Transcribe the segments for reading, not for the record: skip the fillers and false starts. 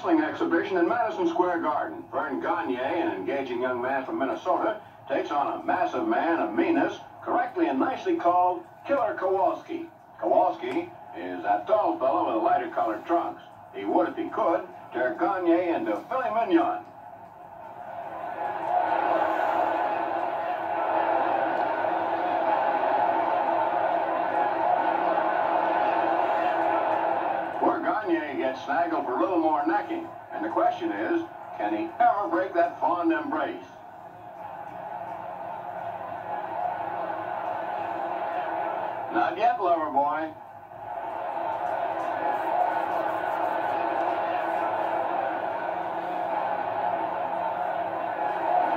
wrestling exhibition in Madison Square Garden. Verne Gagne, an engaging young man from Minnesota, takes on a massive man of meanness, correctly and nicely called Killer Kowalski. Kowalski is that tall fellow with the lighter colored trunks. He would, if he could, tear Gagne into filet mignon. Gagne gets snaggled for a little more necking, and the question is, can he ever break that fond embrace? Not yet, lover boy.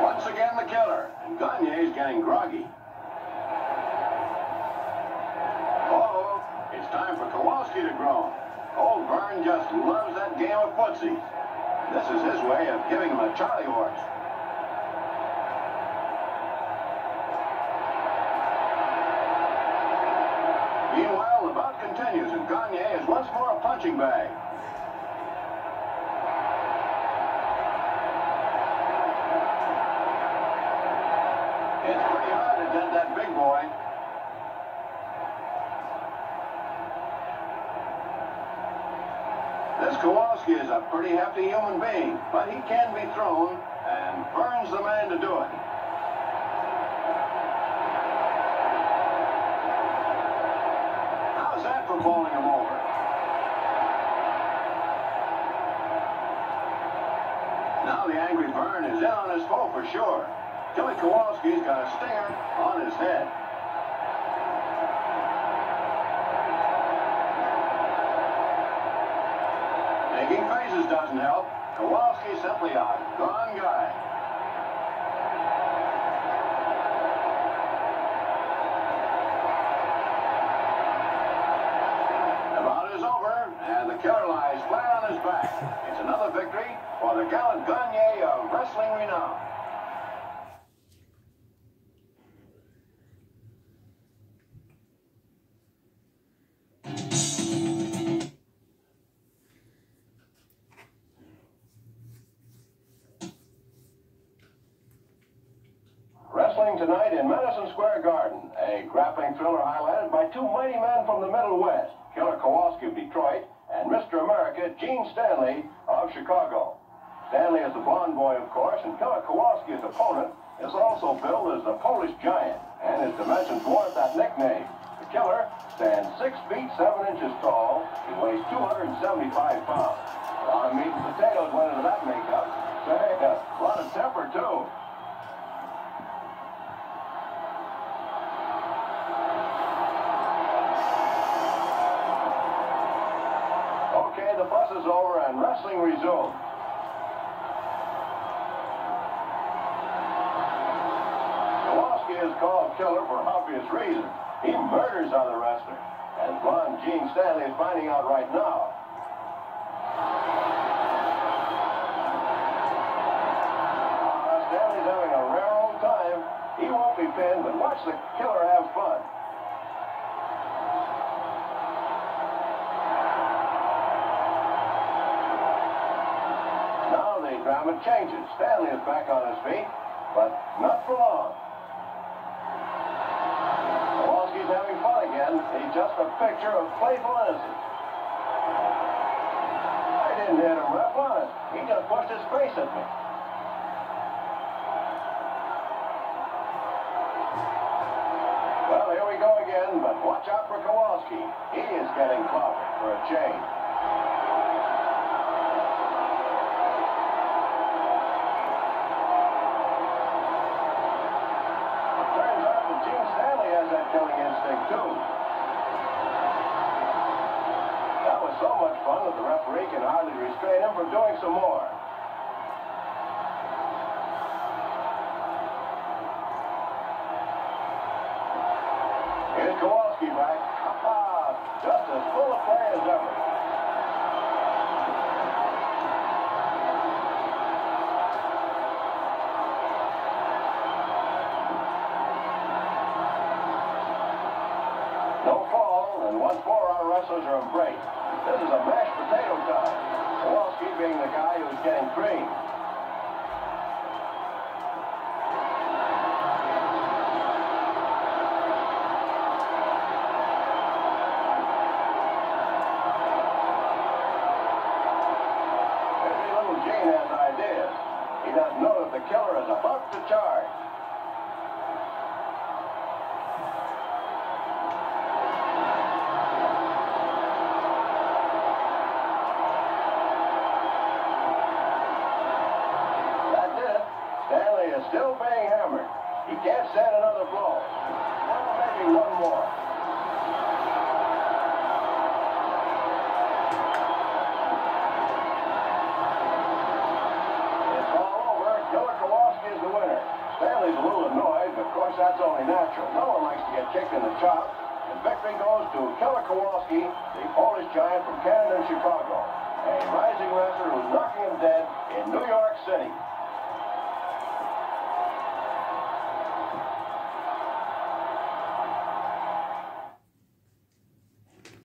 Once again, the killer, and Gagne's getting groggy. Uh-oh, it's time for Kowalski to groan. Old Verne just loves that game of footsie. This is his way of giving him a Charlie horse. Meanwhile, the bout continues, and Gagne is once more a punching bag. It's pretty hard to dent that big boy. This Kowalski is a pretty hefty human being, but he can be thrown, and Verne's the man to do it. How's that for bowling him over? Now the angry Verne is in on his foe for sure. Killer Kowalski's got a stinger on his head. Making faces doesn't help. Kowalski's simply a gone guy. The bout is over, and the killer lies flat on his back. It's another victory for the gallant Gagne of wrestling renown. Wrestling tonight in Madison Square Garden, a grappling thriller highlighted by two mighty men from the Middle West, Killer Kowalski of Detroit and Mr. America, Gene Stanley of Chicago. Stanley is the blonde boy, of course, and Killer Kowalski's opponent is also billed as the Polish Giant, and his dimensions warrant that nickname. The killer stands 6 feet 7 inches tall. He weighs 275 pounds. A lot of meat and potatoes went into that makeup. Say, a lot of temper, too. The fuss is over and wrestling resumes. Kowalski is called killer for obvious reasons. He murders other wrestlers, as blonde Gene Stanley is finding out right now. Stanley's having a rare old time. He won't be pinned, but watch the killer have fun. Drama changes. Stanley is back on his feet, but not for long. Kowalski's having fun again. He's just a picture of playful innocence. I didn't hit him, ref, honest. He just pushed his face at me. Well, here we go again, but watch out for Kowalski. He is getting clobbered for a change. Killing instinct, too. That was so much fun that the referee can hardly restrain him from doing some more. Here's Kowalski back. Just as full of play as ever. No fall, and once more our wrestlers are embraced. This is a mashed potato time. Kowalski being the guy who's getting creamed. Gene has ideas. He doesn't know that the killer is about to charge. That's it. Stanley is still being hammered. He can't stand another blow. Well, maybe one more. Kowalski is the winner. Stanley's a little annoyed, but of course that's only natural. No one likes to get kicked in the chop. And victory goes to Killer Kowalski, the Polish giant from Canada and Chicago, a rising wrestler who's knocking him dead in New York City.